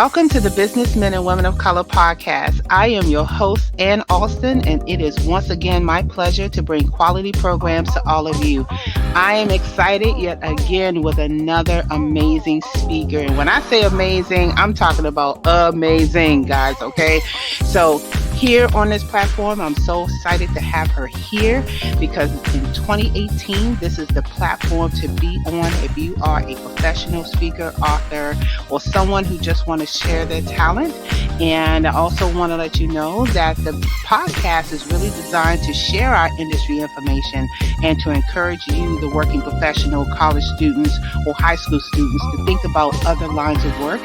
Welcome to the Businessmen and Women of Color podcast. I am your host, Ann Alston, and it is once again my pleasure to bring quality programs to all of you. I am excited yet again with another amazing speaker. And when I say amazing, I'm talking about amazing, guys, okay? So here on this platform, I'm so excited to have her here because in 2018, this is the platform to be on if you are a professional speaker, author, or someone who just want to share their talent. And I also want to let you know that the podcast is really designed to share our industry information and to encourage you, the working professional, college students, or high school students, to think about other lines of work.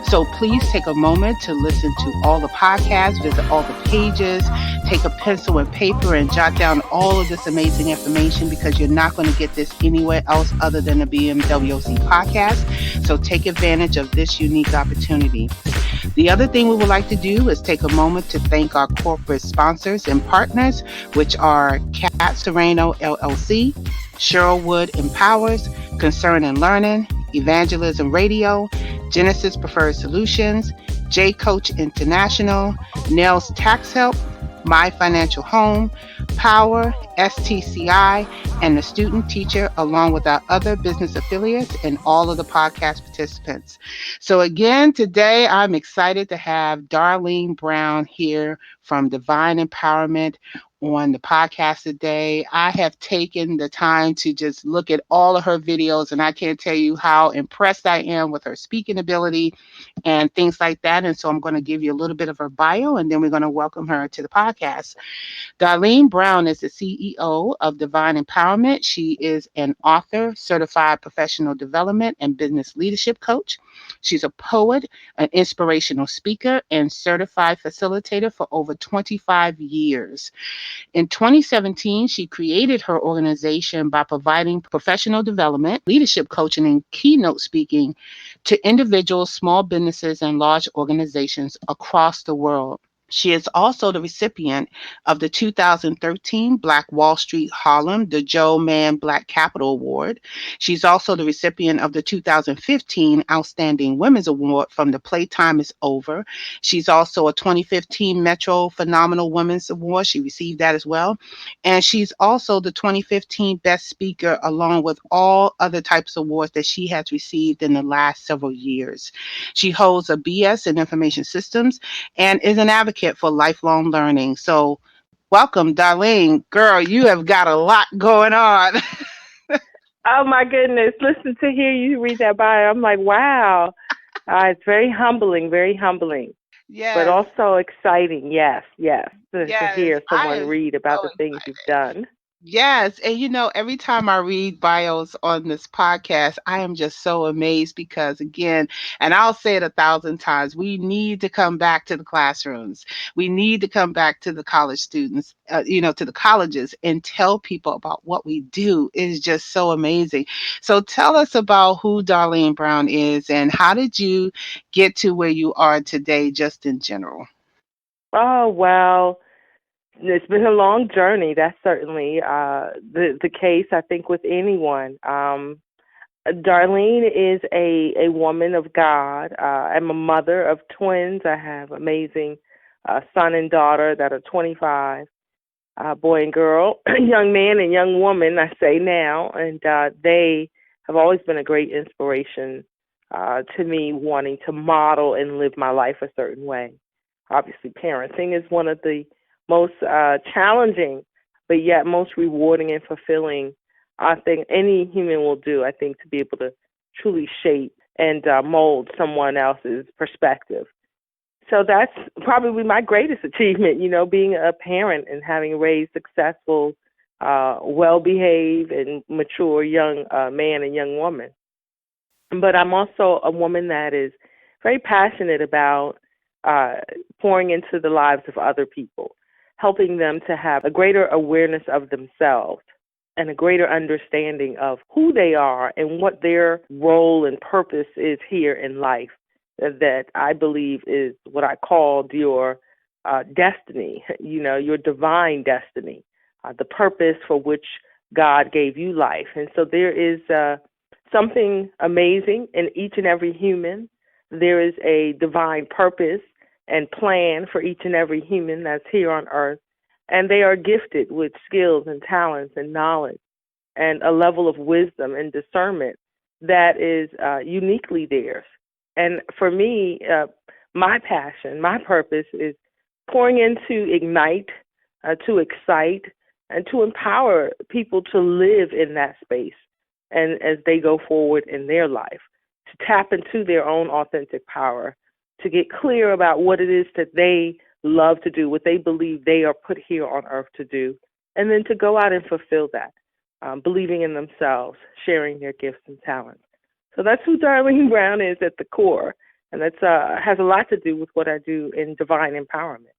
So please take a moment to listen to all the podcasts, visit all the pages, take a pencil and paper and jot down all of this amazing information because you're not going to get this anywhere else other than the BMWOC podcast. So take advantage of this unique opportunity. The other thing we would like to do is take a moment to thank our corporate sponsors and partners, which are Cat Serrano LLC, Sherwood Empowers, Concern and Learning, Evangelism Radio, Genesis Preferred Solutions, J Coach International, Nels Tax Help, My Financial Home, Power, STCI, and the Student Teacher, along with our other business affiliates and all of the podcast participants. So again, today I'm excited to have Darlene Brown here from Divine Empowerment on the podcast today. I have taken the time to just look at all of her videos, and I can't tell you how impressed I am with her speaking ability and things like that. And so I'm going to give you a little bit of her bio, and then we're going to welcome her to the podcast. Darlene Brown is the CEO of Divine Empowerment. She is an author, certified professional development and business leadership coach. She's a poet, an inspirational speaker, and certified facilitator for over 25 years. In 2017, she created her organization by providing professional development, leadership coaching, and keynote speaking to individuals, small businesses, and large organizations across the world. She is also the recipient of the 2013 Black Wall Street Harlem, the Joe Mann Black Capital Award. She's also the recipient of the 2015 Outstanding Women's Award from the Playtime is Over. She's also a 2015 Metro Phenomenal Women's Award. She received that as well. And she's also the 2015 Best Speaker, along with all other types of awards that she has received in the last several years. She holds a BS in Information Systems and is an advocate for lifelong learning. So welcome, Darlene. Girl, you have got a lot going on. Oh, my goodness. Listen, to hear you read that bio, I'm like, wow. It's very humbling, but Yes, also exciting. Yes, to yes. hear I someone am read about so the things you've done. Yes. And every time I read bios on this podcast, I am just so amazed because, again, and I'll say it 1,000 times, we need to come back to the classrooms. We need to come back to the college students, to the colleges and tell people about what we do. It is just so amazing. So tell us about who Darlene Brown is and how did you get to where you are today, just in general? Oh, well, it's been a long journey. That's certainly the case, I think, with anyone. Darlene is a woman of God. I'm a mother of twins. I have amazing son and daughter that are 25, boy and girl, young man and young woman, I say now. And they have always been a great inspiration to me, wanting to model and live my life a certain way. Obviously, parenting is one of the most challenging, but yet most rewarding and fulfilling thing any human will do, I think, to be able to truly shape and mold someone else's perspective. So that's probably my greatest achievement, being a parent and having raised successful, well-behaved and mature young man and young woman. But I'm also a woman that is very passionate about pouring into the lives of other people, helping them to have a greater awareness of themselves and a greater understanding of who they are and what their role and purpose is here in life. That I believe is what I called your destiny, your divine destiny, the purpose for which God gave you life. And so there is something amazing in each and every human There is a divine purpose and plan for each and every human that's here on earth, and they are gifted with skills and talents and knowledge and a level of wisdom and discernment that is uniquely theirs. And for me, my passion, my purpose is pouring in to ignite, to excite, and to empower people to live in that space and as they go forward in their life, to tap into their own authentic power, to get clear about what it is that they love to do, what they believe they are put here on earth to do, and then to go out and fulfill that, believing in themselves, sharing their gifts and talents. So that's who Darlene Brown is at the core, and that's has a lot to do with what I do in divine empowerment.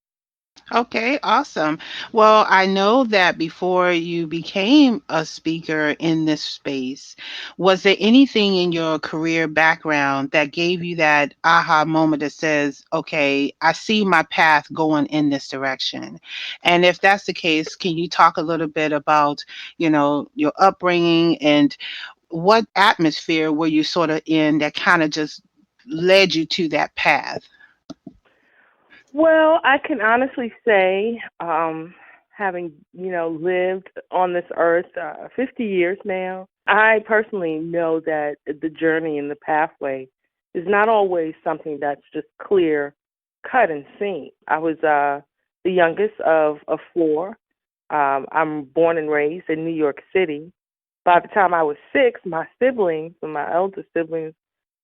Okay, awesome. Well, I know that before you became a speaker in this space, was there anything in your career background that gave you that aha moment that says, okay, I see my path going in this direction? And if that's the case, can you talk a little bit about, your upbringing and what atmosphere were you sort of in that kind of just led you to that path? Well, I can honestly say, having lived on this earth 50 years now, I personally know that the journey and the pathway is not always something that's just clear, cut, and seen. I was the youngest of four. I'm born and raised in New York City. By the time I was six, my siblings, my eldest siblings,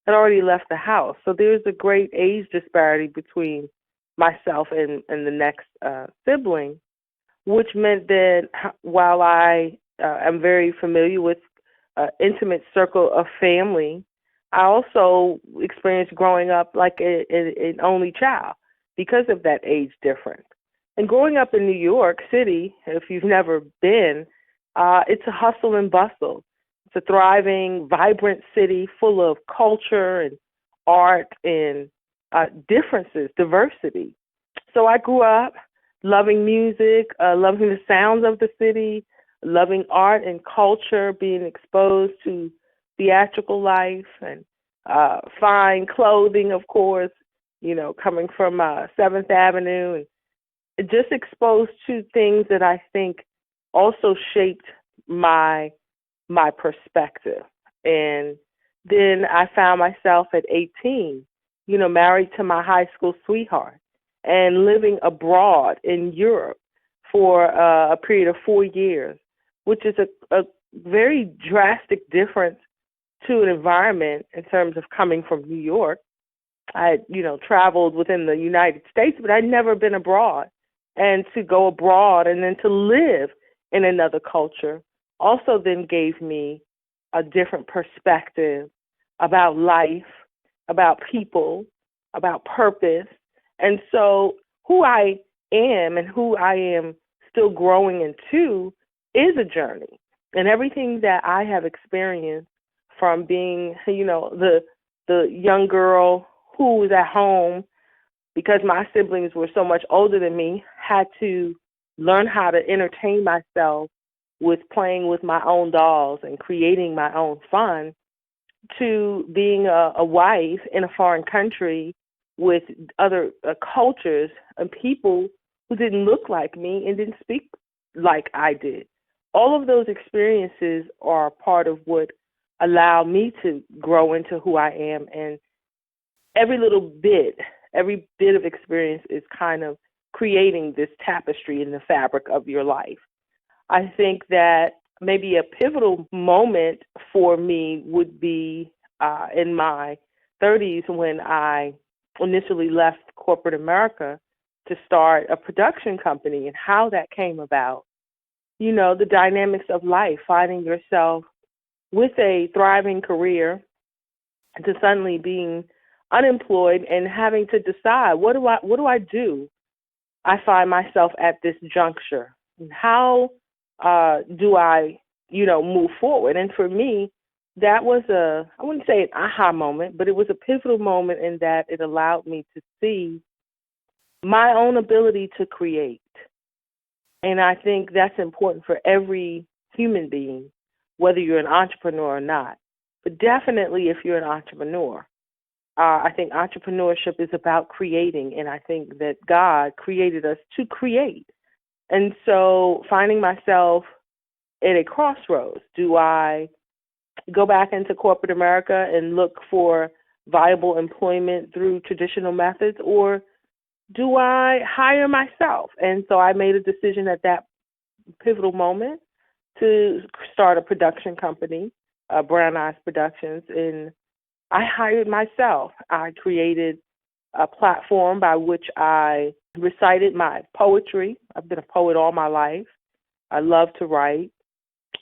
had already left the house. So there's a great age disparity between myself and the next sibling, which meant that while I am very familiar with intimate circle of family, I also experienced growing up like an only child because of that age difference. And growing up in New York City, if you've never been, it's a hustle and bustle. It's a thriving, vibrant city full of culture and art and differences, diversity. So I grew up loving music, loving the sounds of the city, loving art and culture, being exposed to theatrical life and fine clothing, of course, coming from 7th Avenue, and just exposed to things that I think also shaped my my perspective. And then I found myself at 18, married to my high school sweetheart and living abroad in Europe for a period of 4 years, which is a very drastic difference to an environment in terms of coming from New York. I had, traveled within the United States, but I'd never been abroad. And to go abroad and then to live in another culture also then gave me a different perspective about life, about people, about purpose. And so who I am and who I am still growing into is a journey. And everything that I have experienced from being, the young girl who was at home because my siblings were so much older than me, had to learn how to entertain myself with playing with my own dolls and creating my own fun, to being a wife in a foreign country with other cultures and people who didn't look like me and didn't speak like I did. All of those experiences are part of what allowed me to grow into who I am. And every little bit, every bit of experience is kind of creating this tapestry in the fabric of your life. I think that maybe a pivotal moment for me would be in my 30s when I initially left corporate America to start a production company, and how that came about. The dynamics of life, finding yourself with a thriving career to suddenly being unemployed and having to decide, what do I do? I find myself at this juncture. How do I, move forward? And for me, that was I wouldn't say an aha moment, but it was a pivotal moment in that it allowed me to see my own ability to create. And I think that's important for every human being, whether you're an entrepreneur or not. But definitely if you're an entrepreneur, I think entrepreneurship is about creating, and I think that God created us to create. And so finding myself at a crossroads. Do I go back into corporate America and look for viable employment through traditional methods, or do I hire myself? And so I made a decision at that pivotal moment to start a production company, Brown Eyes Productions, and I hired myself. I created a platform by which I recited my poetry. I've been a poet all my life. I love to write.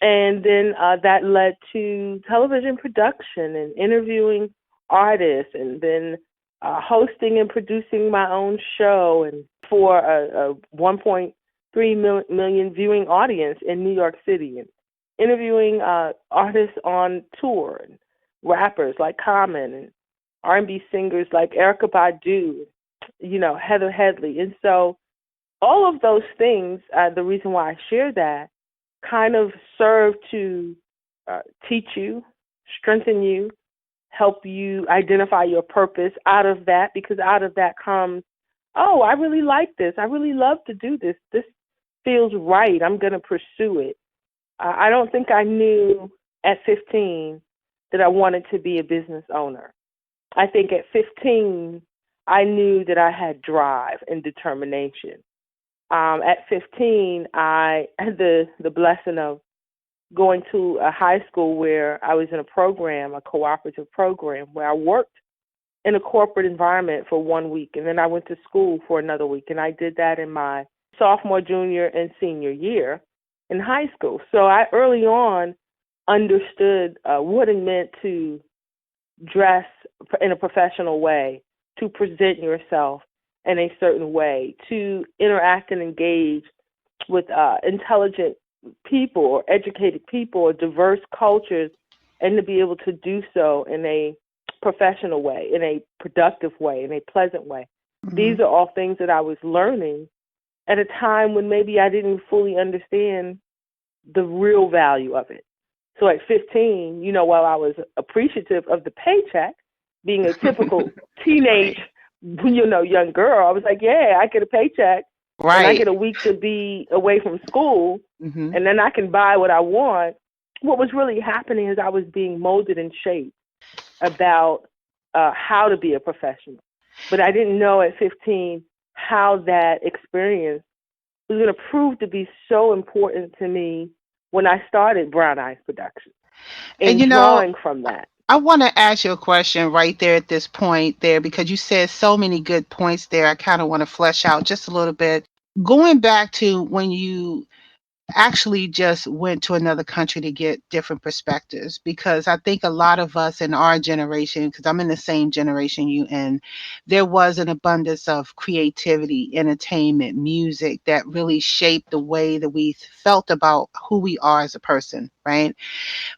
And then that led to television production and interviewing artists, and then hosting and producing my own show, and for a 1.3 million viewing audience in New York City, and interviewing artists on tour, and rappers like Common, and R&B singers like Erykah Badu, Heather Headley. And so all of those things, the reason why I share that, kind of serve to teach you, strengthen you, help you identify your purpose out of that, because out of that comes, oh, I really like this. I really love to do this. This feels right. I'm going to pursue it. I don't think I knew at 15 that I wanted to be a business owner. I think at 15, I knew that I had drive and determination. At 15, I had the blessing of going to a high school where I was in a program, a cooperative program, where I worked in a corporate environment for 1 week, and then I went to school for another week, and I did that in my sophomore, junior, and senior year in high school. So I early on understood what it meant to dress in a professional way, to present yourself in a certain way, to interact and engage with intelligent people or educated people or diverse cultures, and to be able to do so in a professional way, in a productive way, in a pleasant way. Mm-hmm. These are all things that I was learning at a time when maybe I didn't fully understand the real value of it. So at 15, while I was appreciative of the paycheck, being a typical teenage, young girl, I was like, yeah, I get a paycheck, Right. and I get a week to be away from school, Mm-hmm. and then I can buy what I want. What was really happening is I was being molded and shaped about how to be a professional. But I didn't know at 15 how that experience was going to prove to be so important to me when I started Brown Eyes Productions, and drawing from that. I want to ask you a question right there at this point there, because you said so many good points there. I kind of want to flesh out just a little bit. Going back to when you actually just went to another country to get different perspectives, because I think a lot of us in our generation, because I'm in the same generation you in, there was an abundance of creativity, entertainment, music that really shaped the way that we felt about who we are as a person, right?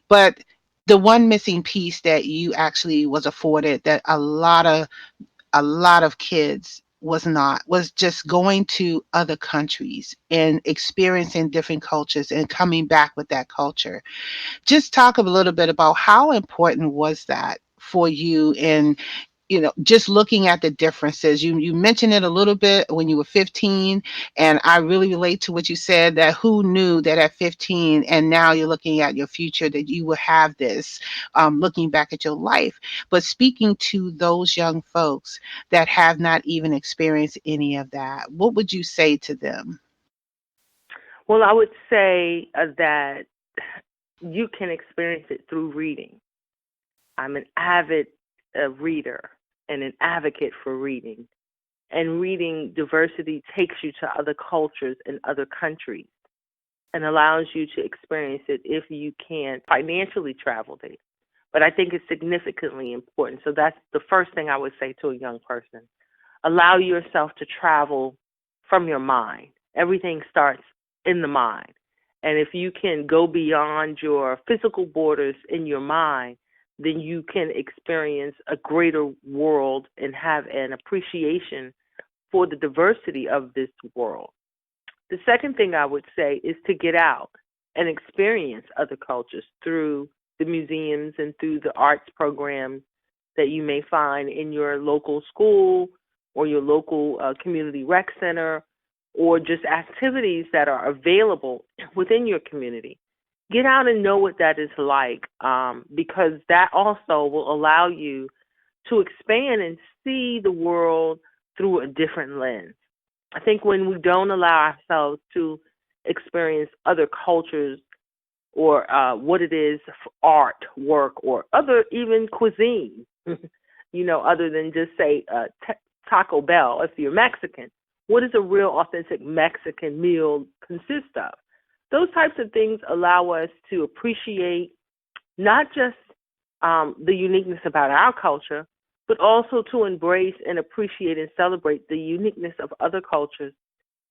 But the one missing piece that you actually was afforded, that a lot of kids was just going to other countries and experiencing different cultures and coming back with that culture. Just talk a little bit about how important was that for you, and just looking at the differences. You mentioned it a little bit when you were 15, and I really relate to what you said, that who knew that at 15, and now you're looking at your future, that you will have this, looking back at your life. But speaking to those young folks that have not even experienced any of that, what would you say to them? Well, I would say that you can experience it through reading. I'm an avid reader and an advocate for reading. And reading diversity takes you to other cultures and other countries and allows you to experience it if you can financially travel there. But I think it's significantly important. So that's the first thing I would say to a young person. Allow yourself to travel from your mind. Everything starts in the mind. And if you can go beyond your physical borders in your mind, then you can experience a greater world and have an appreciation for the diversity of this world. The second thing I would say is to get out and experience other cultures through the museums and through the arts programs that you may find in your local school or your local community rec center, or just activities that are available within your community. Get out and know what that is like, because that also will allow you to expand and see the world through a different lens. I think when we don't allow ourselves to experience other cultures, or what it is for art, work, or other even cuisine, other than just say Taco Bell if you're Mexican. What does a real authentic Mexican meal consist of? Those types of things allow us to appreciate not just the uniqueness about our culture, but also to embrace and appreciate and celebrate the uniqueness of other cultures.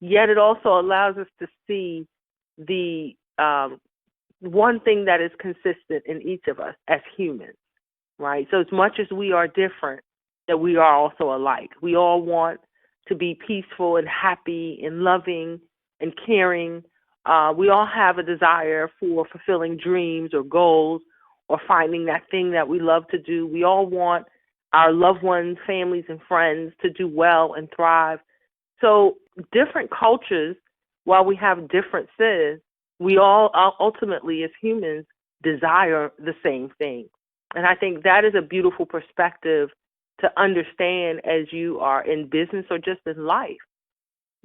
Yet it also allows us to see the one thing that is consistent in each of us as humans, right? So as much as we are different, that we are also alike. We all want to be peaceful and happy and loving and caring. We all have a desire for fulfilling dreams or goals or finding that thing that we love to do. We all want our loved ones, families, and friends to do well and thrive. So different cultures, while we have differences, we all ultimately as humans desire the same thing. And I think that is a beautiful perspective to understand as you are in business or just in life,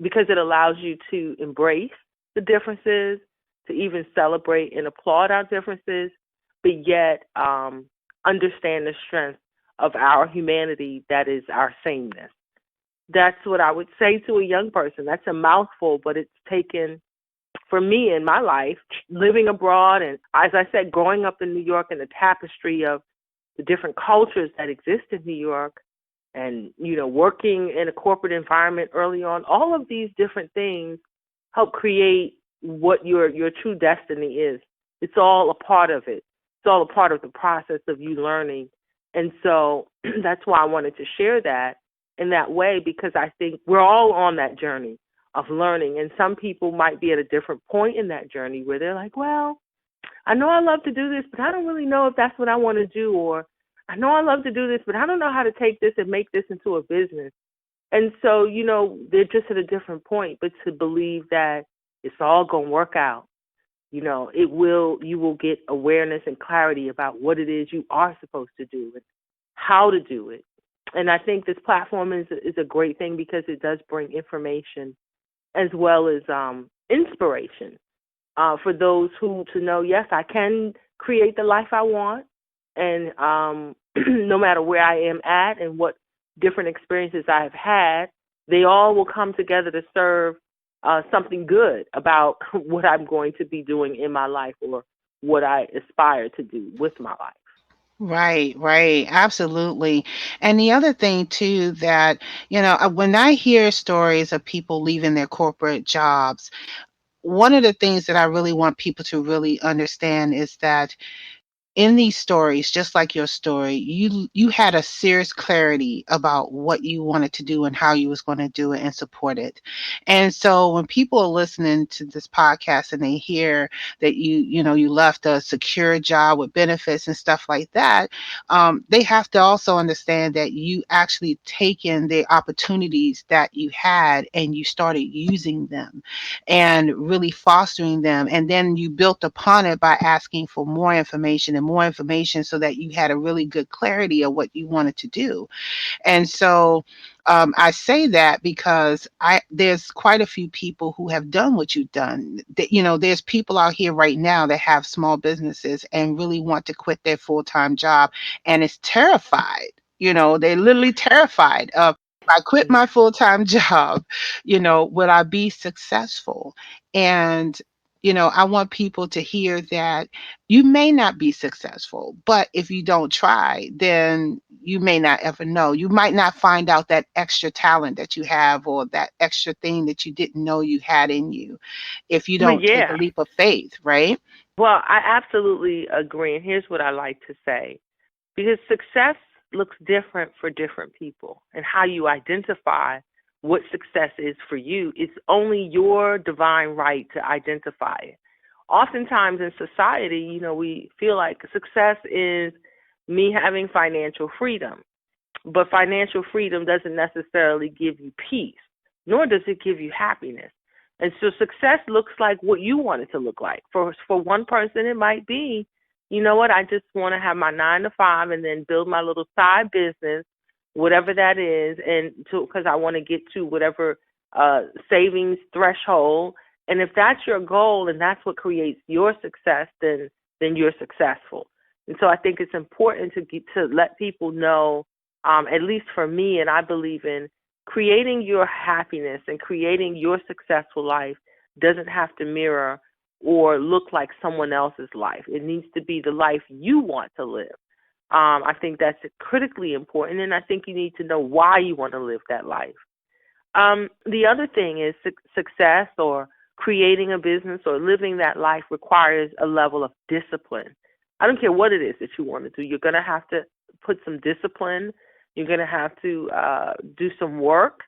because it allows you to embrace the differences, to even celebrate and applaud our differences, but yet understand the strength of our humanity that is our sameness. That's what I would say to a young person. That's a mouthful, but it's taken for me in my life, living abroad, and as I said, growing up in New York and the tapestry of the different cultures that exist in New York, and working in a corporate environment early on, all of these different things help create what your true destiny is. It's all a part of it. It's all a part of the process of you learning. And so that's why I wanted to share that in that way, because I think we're all on that journey of learning. And some people might be at a different point in that journey where they're like, well, I know I love to do this, but I don't really know if that's what I want to do. Or I know I love to do this, but I don't know how to take this and make this into a business. And so, they're just at a different point, but to believe that it's all going to work out, you will get awareness and clarity about what it is you are supposed to do and how to do it. And I think this platform is a great thing because it does bring information as well as inspiration for those who to know, yes, I can create the life I want. And no matter where I am at and what different experiences I have had, they all will come together to serve something good about what I'm going to be doing in my life or what I aspire to do with my life. Right, right. Absolutely. And the other thing too that, when I hear stories of people leaving their corporate jobs, one of the things that I really want people to really understand is that in these stories, just like your story, you had a serious clarity about what you wanted to do and how you was going to do it and support it. And so when people are listening to this podcast and they hear that you left a secure job with benefits and stuff like that, they have to also understand that you actually taken the opportunities that you had and you started using them and really fostering them. And then you built upon it by asking for more information and more information so that you had a really good clarity of what you wanted to do. And so I say that because there's quite a few people who have done what you've done. There's people out here right now that have small businesses and really want to quit their full-time job and is terrified. They're literally terrified of, if I quit my full-time job, will I be successful? And I want people to hear that you may not be successful, but if you don't try, then you may not ever know. You might not find out that extra talent that you have or that extra thing that you didn't know you had in you if you Well, don't take a yeah. leap of faith, right? Well, I absolutely agree. And here's what I like to say, because success looks different for different people, and how you identify what success is for you is only your divine right to identify it. Oftentimes in society, we feel like success is me having financial freedom. But financial freedom doesn't necessarily give you peace, nor does it give you happiness. And so success looks like what you want it to look like. For one person, it might be, you know what, I just want to have my 9 to 5 and then build my little side business, whatever that is, and because I want to get to whatever savings threshold. And if that's your goal and that's what creates your success, then you're successful. And so I think it's important to let people know, at least for me, and I believe in creating your happiness and creating your successful life doesn't have to mirror or look like someone else's life. It needs to be the life you want to live. I think that's critically important, and I think you need to know why you want to live that life. The other thing is success or creating a business or living that life requires a level of discipline. I don't care what it is that you want to do. You're going to have to put some discipline. You're going to have to do some work,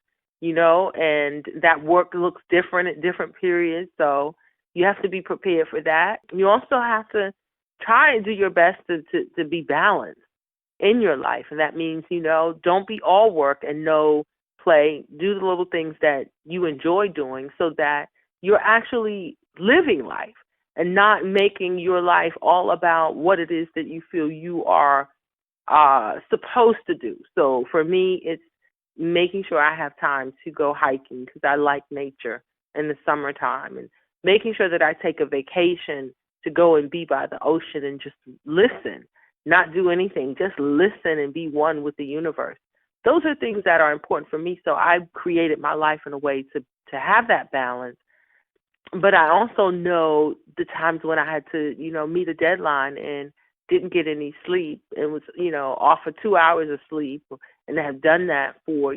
and that work looks different at different periods. So you have to be prepared for that. You also have to try and do your best to be balanced in your life. And that means, don't be all work and no play. Do the little things that you enjoy doing so that you're actually living life and not making your life all about what it is that you feel you are supposed to do. So for me, it's making sure I have time to go hiking because I like nature in the summertime, and making sure that I take a vacation to go and be by the ocean and just listen, not do anything, just listen and be one with the universe. Those are things that are important for me. So I've created my life in a way to have that balance. But I also know the times when I had to, meet a deadline and didn't get any sleep and was, off for 2 hours of sleep, and have done that for,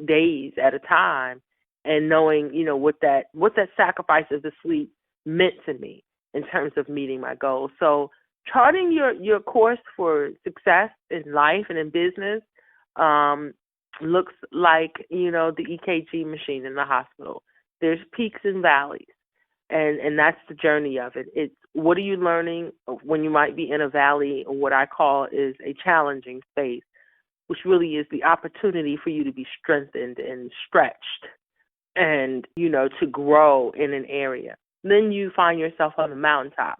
days at a time, and knowing, what that sacrifice of the sleep meant to me in terms of meeting my goals. So charting your course for success in life and in business looks like, the EKG machine in the hospital. There's peaks and valleys. And that's the journey of it. It's what are you learning when you might be in a valley, or what I call is a challenging space, which really is the opportunity for you to be strengthened and stretched and, to grow in an area. Then you find yourself on the mountaintop.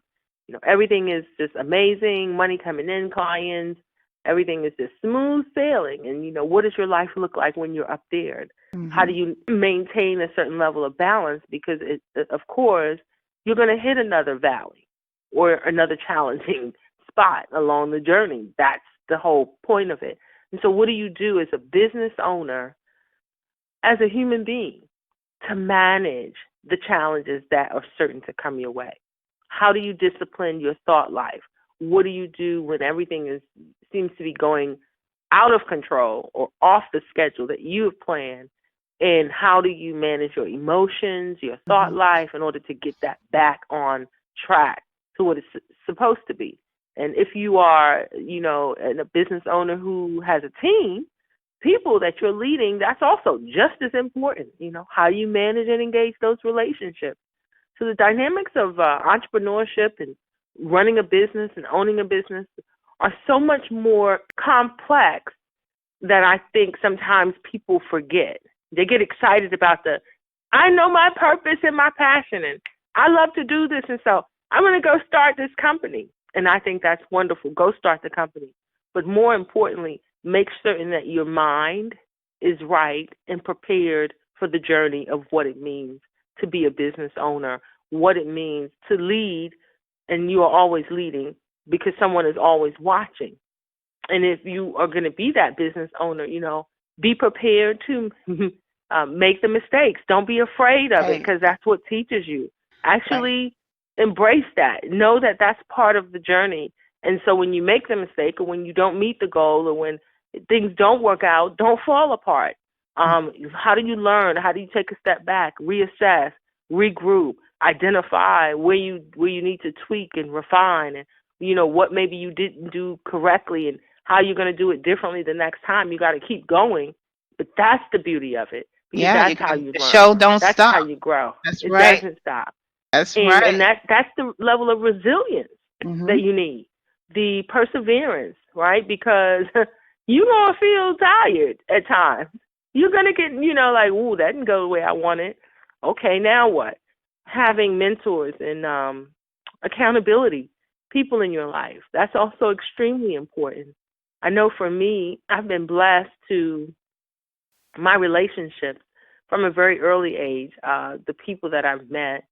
Everything is just amazing, money coming in, clients, everything is just smooth sailing. And, what does your life look like when you're up there? Mm-hmm. How do you maintain a certain level of balance? Because, of course, you're going to hit another valley or another challenging spot along the journey. That's the whole point of it. And so what do you do as a business owner, as a human being, to manage the challenges that are certain to come your way? How do you discipline your thought life? What do you do when everything seems to be going out of control or off the schedule that you have planned? And how do you manage your emotions, your thought life, in order to get that back on track to what it's supposed to be? And if you are, a business owner who has a team, people that you're leading, that's also just as important. How you manage and engage those relationships. So the dynamics of entrepreneurship and running a business and owning a business are so much more complex that I think sometimes people forget. They get excited about I know my purpose and my passion, and I love to do this, and so I'm going to go start this company. And I think that's wonderful. Go start the company. But more importantly, make certain that your mind is right and prepared for the journey of what it means to be a business owner, what it means to lead, and you are always leading because someone is always watching. And if you are going to be that business owner, be prepared to make the mistakes. Don't be afraid of it, because that's what teaches you. Actually embrace that. Know that that's part of the journey. And so when you make the mistake, or when you don't meet the goal, or when things don't work out, don't fall apart. How do you learn? How do you take a step back, reassess, regroup, identify where you need to tweak and refine, and what maybe you didn't do correctly, and how you're going to do it differently the next time? You got to keep going. But that's the beauty of it, because that's how you learn. The show don't that's stop. How you grow. That's it right. doesn't stop. That's and, right. And that's the level of resilience that you need. The perseverance, right? Because you're going to feel tired at times. You're going to get, like, ooh, that didn't go the way I wanted. Okay, now what? Having mentors and accountability, people in your life, that's also extremely important. I know for me, I've been blessed to my relationships from a very early age, the people that I've met,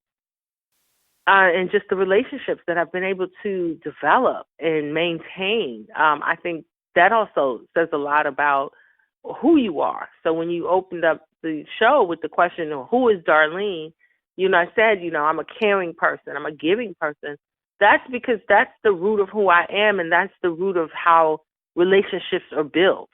and just the relationships that I've been able to develop and maintain. I think that also says a lot about who you are. So when you opened up the show with the question of who is Darlene, I said, I'm a caring person, I'm a giving person. That's because that's the root of who I am, and that's the root of how relationships are built.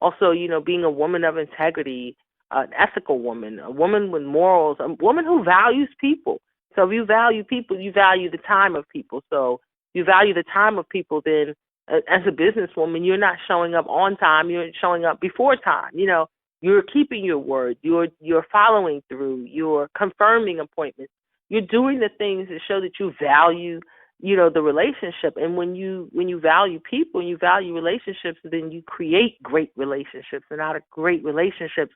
Also, being a woman of integrity, an ethical woman, a woman with morals, a woman who values people. So if you value people, you value the time of people. So you value the time of people, then as a businesswoman, you're not showing up on time. You're showing up before time. You're keeping your word. You're following through. You're confirming appointments. You're doing the things that show that you value, the relationship. And when you value people and you value relationships, then you create great relationships. And out of great relationships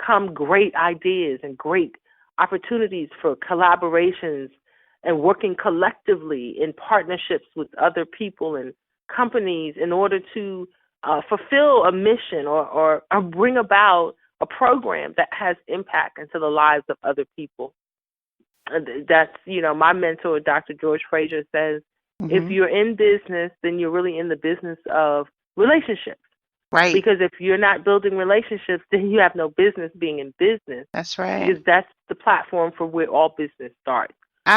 come great ideas and great opportunities for collaborations and working collectively in partnerships with other people and companies in order to fulfill a mission or bring about a program that has impact into the lives of other people. That's, my mentor, Dr. George Fraser, says, if Mm-hmm. you're in business, then you're really in the business of relationships. Right. Because if you're not building relationships, then you have no business being in business, That's right. because that's the platform for where all business starts.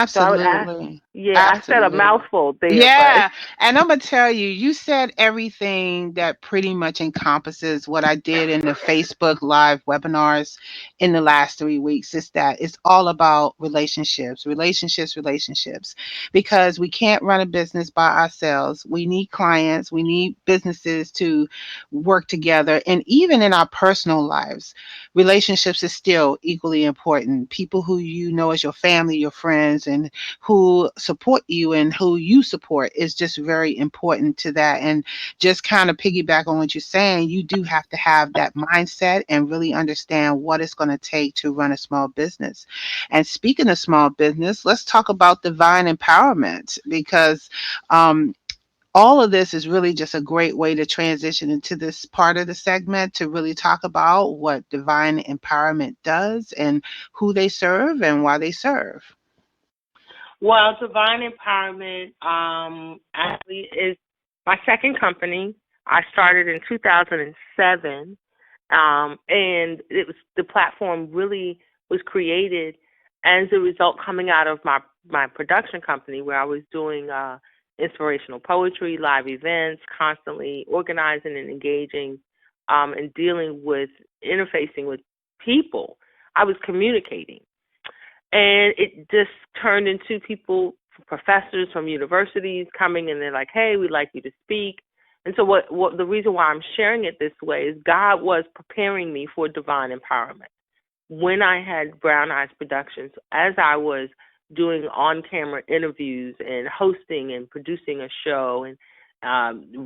So I would ask, Absolutely. yeah, I said a Absolutely. mouthful there, but Yeah. And I'm going to tell you, you said everything that pretty much encompasses what I did in the Facebook Live webinars in the last 3 weeks. Is that it's all about relationships, relationships, relationships, because we can't run a business by ourselves. We need clients, we need businesses to work together. And even in our personal lives, relationships is still equally important. People who you know as your family, your friends, and who support you and who you support is just very important to that. And just kind of piggyback on what you're saying, you do have to have that mindset and really understand what it's going to take to run a small business. And speaking of small business, let's talk about divine empowerment, because um, all of this is really just a great way to transition into this part of the segment to really talk about what divine empowerment does and who they serve and why they serve. well, Divine Empowerment actually is my second company. I started in 2007, and it was the platform really was created as a result coming out of my production company, where I was doing inspirational poetry, live events, constantly organizing and engaging, and dealing with interfacing with people. I was communicating. And it just turned into people, professors from universities coming, and they're like, hey, we'd like you to speak. And so what the reason why I'm sharing it this way is God was preparing me for divine empowerment. When I had Brown Eyes Productions, as I was doing on-camera interviews and hosting and producing a show and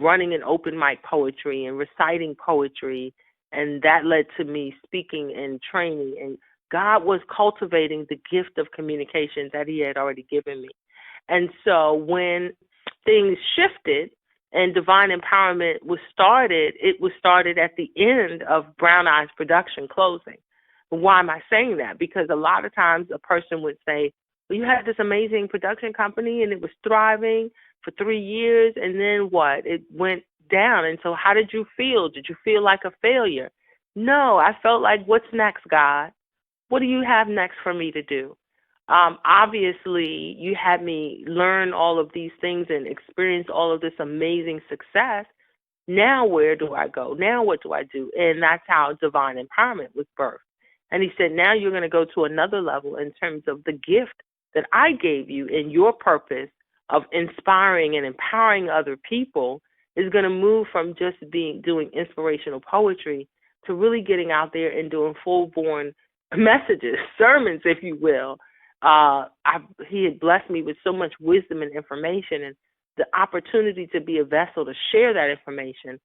running an open mic poetry and reciting poetry, and that led to me speaking and training. And God was cultivating the gift of communication that He had already given me. And so when things shifted and divine empowerment it was started at the end of Brown Eyes production closing. Why am I saying that? Because a lot of times a person would say, well, you had this amazing production company and it was thriving for 3 years, and then what? It went down. And so how did you feel? Did you feel like a failure? No, I felt like, what's next, God? What do you have next for me to do? Obviously, you had me learn all of these things and experience all of this amazing success. Now, where do I go? Now, what do I do? And that's how divine empowerment was birthed. And He said, now you're going to go to another level in terms of the gift that I gave you, and your purpose of inspiring and empowering other people is going to move from just doing inspirational poetry to really getting out there and doing full-born messages, sermons, if you will. He had blessed me with so much wisdom and information, and the opportunity to be a vessel to share that information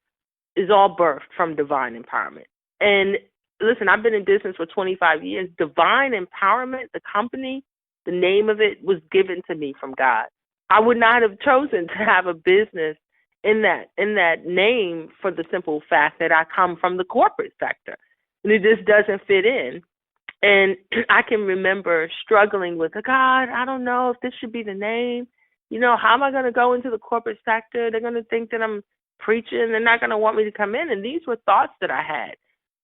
is all birthed from divine empowerment. And listen, I've been in business for 25 years. Divine Empowerment, the company, the name of it was given to me from God. I would not have chosen to have a business in that name for the simple fact that I come from the corporate sector. And it just doesn't fit in. And I can remember struggling with, God, I don't know if this should be the name. How am I going to go into the corporate sector? They're going to think that I'm preaching. They're not going to want me to come in. And these were thoughts that I had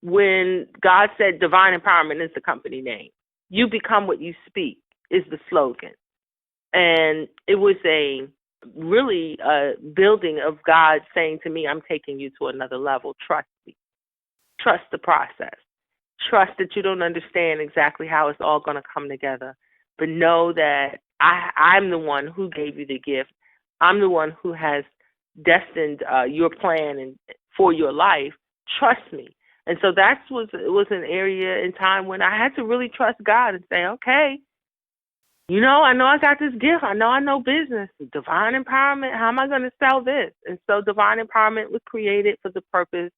when God said Divine Empowerment is the company name. You become what you speak is the slogan. And it was really a building of God saying to me, I'm taking you to another level. Trust me. Trust the process. Trust that you don't understand exactly how it's all going to come together, but know that I'm the one who gave you the gift. I'm the one who has destined your plan and for your life. Trust me. And so it was an area in time when I had to really trust God and say, okay, I know I got this gift. I know business, divine empowerment. How am I going to sell this? And so divine empowerment was created for the purpose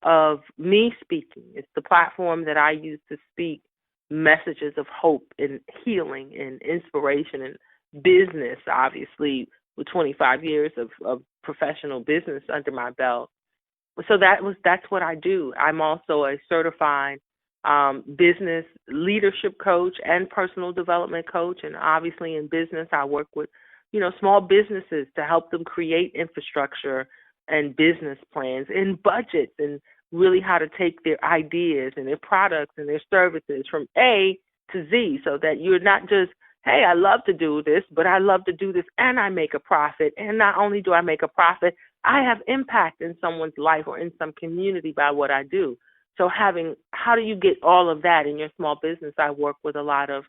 of me speaking. It's the platform that I use to speak messages of hope and healing and inspiration and business, obviously, with 25 years of professional business under my belt. So that's what I do. I'm also a certified business leadership coach and personal development coach. And obviously in business, I work with, small businesses to help them create infrastructure and business plans and budgets and really how to take their ideas and their products and their services from A to Z so that you're not just, hey, I love to do this, but I love to do this and I make a profit. And not only do I make a profit, I have impact in someone's life or in some community by what I do. So how do you get all of that in your small business? I work with a lot of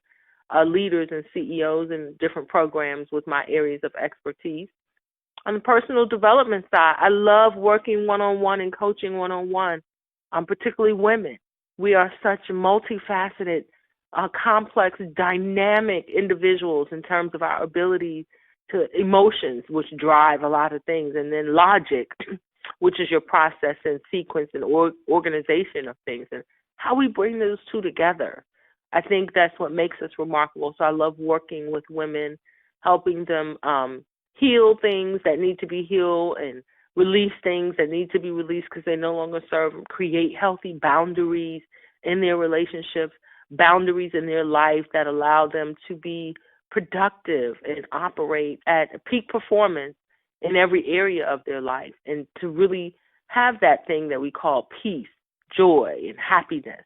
leaders and CEOs in different programs with my areas of expertise. On the personal development side, I love working one-on-one and coaching one-on-one, particularly women. We are such multifaceted, complex, dynamic individuals in terms of our ability to emotions, which drive a lot of things, and then logic, which is your process and sequence and organization of things, and how we bring those two together. I think that's what makes us remarkable. So I love working with women, helping them heal things that need to be healed and release things that need to be released because they no longer serve them, create healthy boundaries in their relationships, boundaries in their life that allow them to be productive and operate at peak performance in every area of their life and to really have that thing that we call peace, joy, and happiness,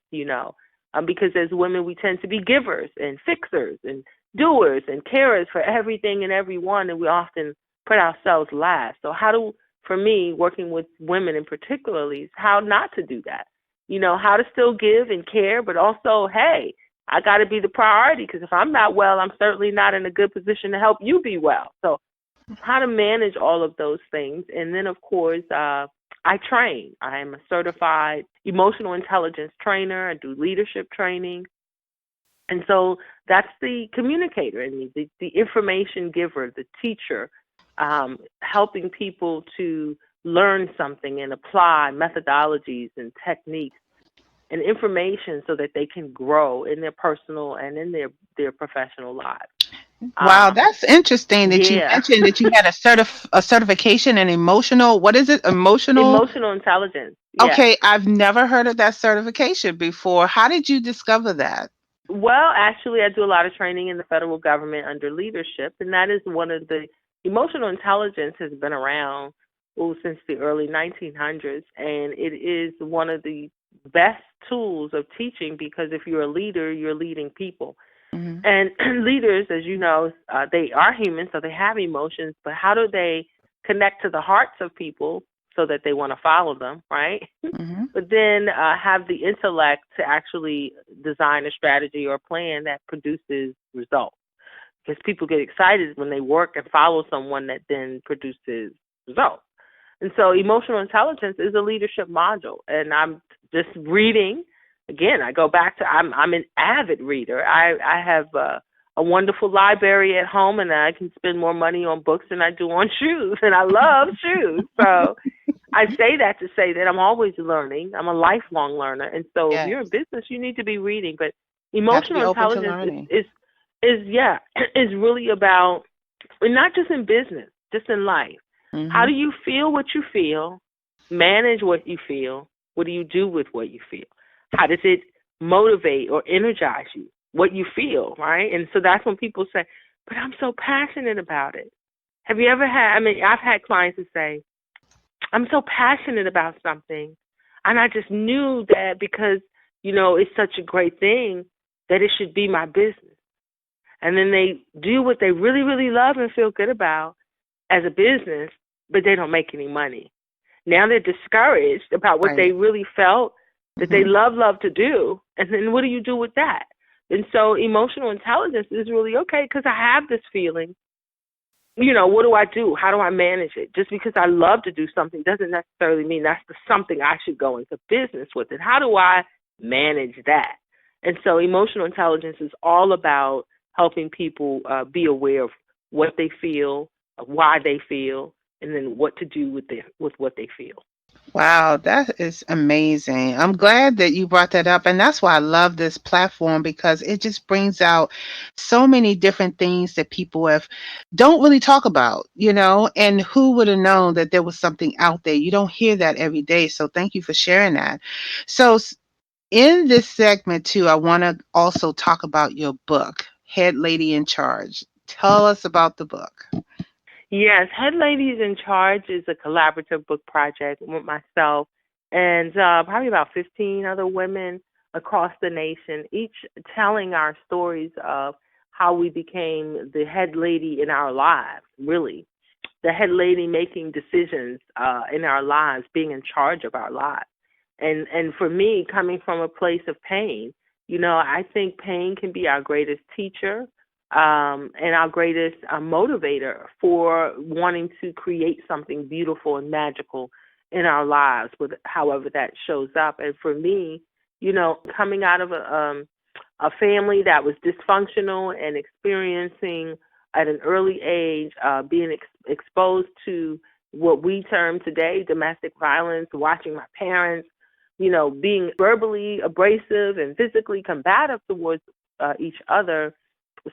because as women, we tend to be givers and fixers and doers and carers for everything and everyone, and we often put ourselves last. So for me, working with women in particularly, is how not to do that. How to still give and care, but also, hey, I got to be the priority because if I'm not well, I'm certainly not in a good position to help you be well. So how to manage all of those things. And then, of course, I train. I am a certified emotional intelligence trainer. I do leadership training. And so that's the communicator in me, the information giver, the teacher, helping people to learn something and apply methodologies and techniques and information so that they can grow in their personal and in their professional lives. Wow, that's interesting that you Yeah. mentioned that you had a certification in emotional. What is it? Emotional. Emotional intelligence. Yes. Okay, I've never heard of that certification before. How did you discover that? Well, actually, I do a lot of training in the federal government under leadership, and that is one of the emotional intelligence has been around since the early 1900s, and it is one of the best tools of teaching because if you're a leader, you're leading people. Mm-hmm. And leaders, as you know, they are human, so they have emotions, but how do they connect to the hearts of people so that they want to follow them, right? Mm-hmm. But then have the intellect to actually design a strategy or a plan that produces results. Because people get excited when they work and follow someone that then produces results. And so emotional intelligence is a leadership module. And I'm just reading. Again, I go back to I'm an avid reader. I have a wonderful library at home, and I can spend more money on books than I do on shoes, and I love shoes. So I say that to say that I'm always learning. I'm a lifelong learner, and so if Yes. you're in business, you need to be reading. But Have to be emotional open to intelligence learning. is yeah is really about, and not just in business, just in life. How Hmm. do you feel what you feel? Manage what you feel. What do you do with what you feel? How does it motivate or energize you? What you feel, right? And so that's when people say, "But I'm so passionate about it." Have you ever had? I mean, I've had clients who say, I'm so passionate about something. And I just knew that because, it's such a great thing that it should be my business. And then they do what they really, really love and feel good about as a business, but they don't make any money. Now they're discouraged about what they Right. really felt that they Hmm. love to do. And then what do you do with that? And so emotional intelligence is really okay because I have this feeling, what do I do? How do I manage it? Just because I love to do something doesn't necessarily mean that's the something I should go into business with it. How do I manage that? And so emotional intelligence is all about helping people be aware of what they feel, why they feel, and then what to do with what they feel. Wow, that is amazing. I'm glad that you brought that up. And that's why I love this platform because it just brings out so many different things that people have don't really talk about, and who would have known that there was something out there? You don't hear that every day. So thank you for sharing that. So in this segment too, I want to also talk about your book, Head Lady in Charge. Tell us about the book. Yes, Head Ladies in Charge is a collaborative book project with myself and probably about 15 other women across the nation, each telling our stories of how we became the head lady in our lives, really. The head lady making decisions in our lives, being in charge of our lives. And for me, coming from a place of pain, I think pain can be our greatest teacher, and our greatest motivator for wanting to create something beautiful and magical in our lives, with however that shows up. And for me, coming out of a family that was dysfunctional and experiencing at an early age, being exposed to what we term today domestic violence, watching my parents, being verbally abrasive and physically combative towards each other,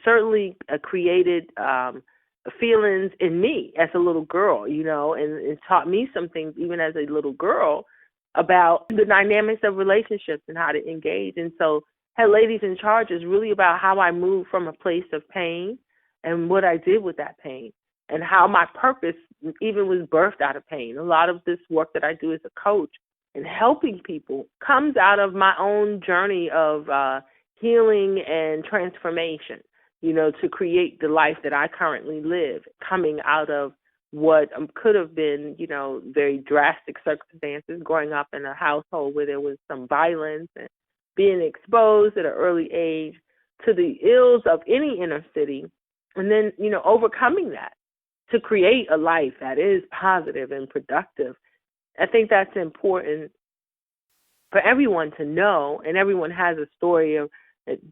certainly created feelings in me as a little girl, and it taught me some things even as a little girl about the dynamics of relationships and how to engage. And so, Head Ladies in Charge is really about how I moved from a place of pain and what I did with that pain and how my purpose even was birthed out of pain. A lot of this work that I do as a coach and helping people comes out of my own journey of healing and transformation, to create the life that I currently live, coming out of what could have been, very drastic circumstances, growing up in a household where there was some violence and being exposed at an early age to the ills of any inner city, and then, overcoming that to create a life that is positive and productive. I think that's important for everyone to know, and everyone has a story of,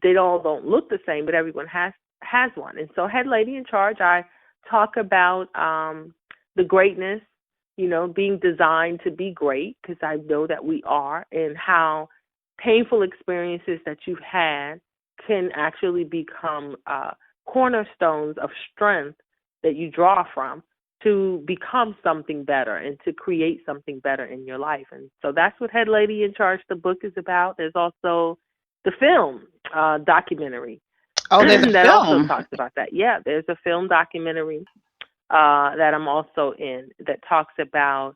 they all don't look the same, but everyone has one. And so, Head Lady in Charge, I talk about the greatness, being designed to be great, because I know that we are, and how painful experiences that you've had can actually become cornerstones of strength that you draw from to become something better and to create something better in your life. And so that's what Head Lady in Charge, the book, is about. There's also the film documentary Oh, there's a that also film. talks about that. Yeah, there's a film documentary that I'm also in that talks about,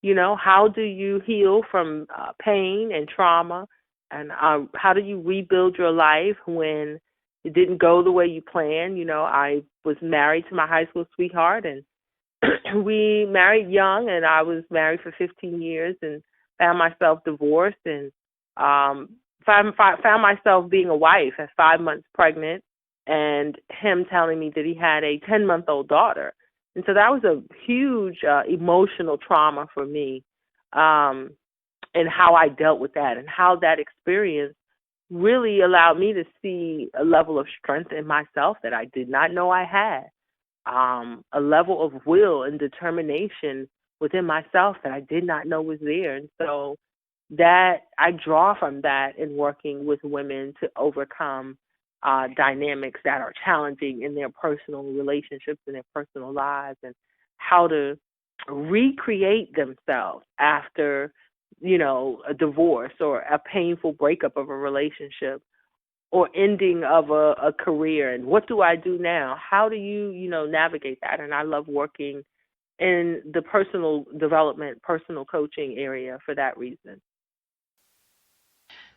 how do you heal from pain and trauma, and how do you rebuild your life when it didn't go the way you planned. I was married to my high school sweetheart, and we married young, and I was married for 15 years and found myself divorced, and found myself being a wife at 5 months pregnant, and him telling me that he had a 10-month-old daughter. And so that was a huge emotional trauma for me, and how I dealt with that and how that experience really allowed me to see a level of strength in myself that I did not know I had, a level of will and determination within myself that I did not know was there. And so that I draw from that in working with women to overcome dynamics that are challenging in their personal relationships and their personal lives, and how to recreate themselves after, a divorce or a painful breakup of a relationship or ending of a career. And what do I do now? How do you, navigate that? And I love working in the personal development, personal coaching area for that reason.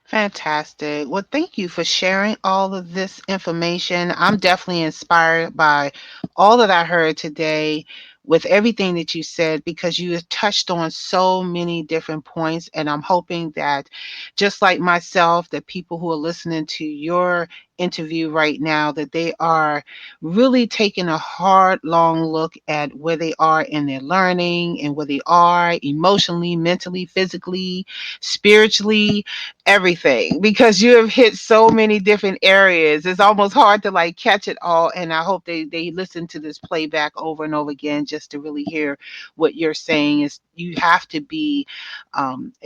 Fantastic. Well, thank you for sharing all of this information. I'm definitely inspired by all that I heard today with everything that you said, because you have touched on so many different points. And I'm hoping that, just like myself, that people who are listening to your interview right now, that they are really taking a hard, long look at where they are in their learning and where they are emotionally, mentally, physically, spiritually, everything, because you have hit so many different areas. It's almost hard to like catch it all. And I hope they listen to this playback over and over again just to really hear what you're saying. Is you have to be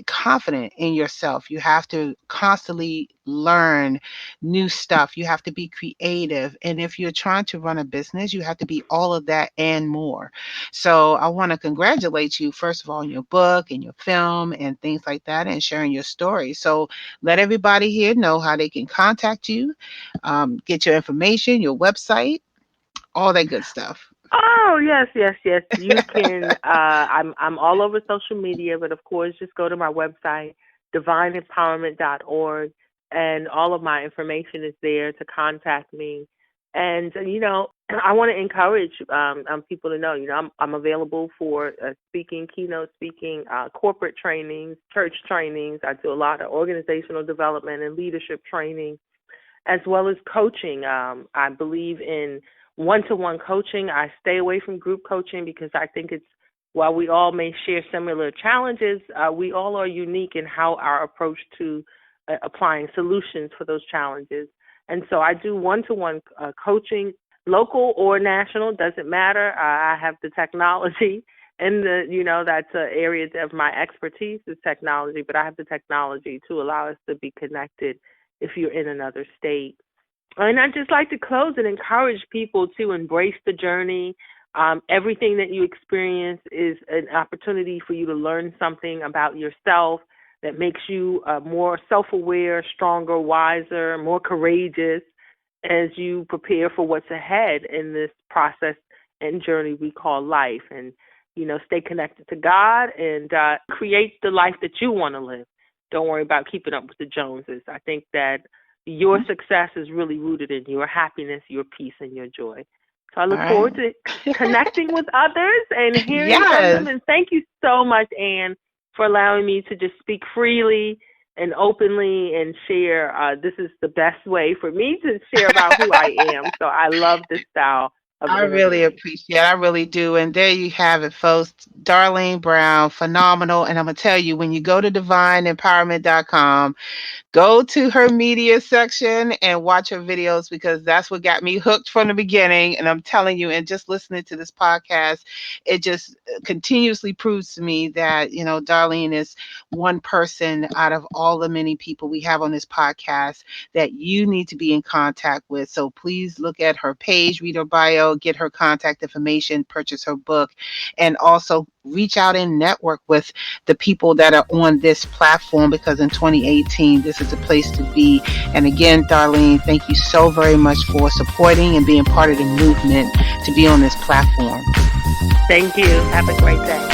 confident in yourself. You have to constantly learn new stuff. You have to be creative. And if you're trying to run a business, you have to be all of that and more. So I want to congratulate you, first of all, on your book and your film and things like that, and sharing your story. So let everybody here know how they can contact you, get your information, your website, all that good stuff. Oh, yes, yes, yes. You can I'm all over social media, but of course just go to my website, divineempowerment.org, and all of my information is there to contact me. And I want to encourage people to know, I'm available for speaking, keynote speaking, corporate trainings, church trainings. I do a lot of organizational development and leadership training, as well as coaching. I believe in one-to-one coaching. I stay away from group coaching because I think while we all may share similar challenges, we all are unique in how our approach to applying solutions for those challenges. And so I do one-to-one coaching, local or national, doesn't matter. I have the technology, and that's an area of my expertise is technology, but I have the technology to allow us to be connected if you're in another state. And I'd just like to close and encourage people to embrace the journey. Everything that you experience is an opportunity for you to learn something about yourself that makes you more self-aware, stronger, wiser, more courageous as you prepare for what's ahead in this process and journey we call life. And, stay connected to God and create the life that you want to live. Don't worry about keeping up with the Joneses. I think that your success is really rooted in your happiness, your peace, and your joy. So I All look right. forward to connecting with others and hearing from them. Yes. And thank you so much, Anne, for allowing me to just speak freely and openly and share. This is the best way for me to share about who I am. So I love this style of I really interviewing. appreciate it. I really do. And there you have it, folks. Darlene Brown, phenomenal. And I'm going to tell you, when you go to divineempowerment.com, go to her media section and watch her videos, because that's what got me hooked from the beginning. And I'm telling you, and just listening to this podcast, it just continuously proves to me that, Darlene is one person out of all the many people we have on this podcast that you need to be in contact with. So please look at her page, read her bio, get her contact information, purchase her book, and also reach out and network with the people that are on this platform, because in 2018, this is a place to be. And again, Darlene, thank you so very much for supporting and being part of the movement to be on this platform. Thank you. Have a great day.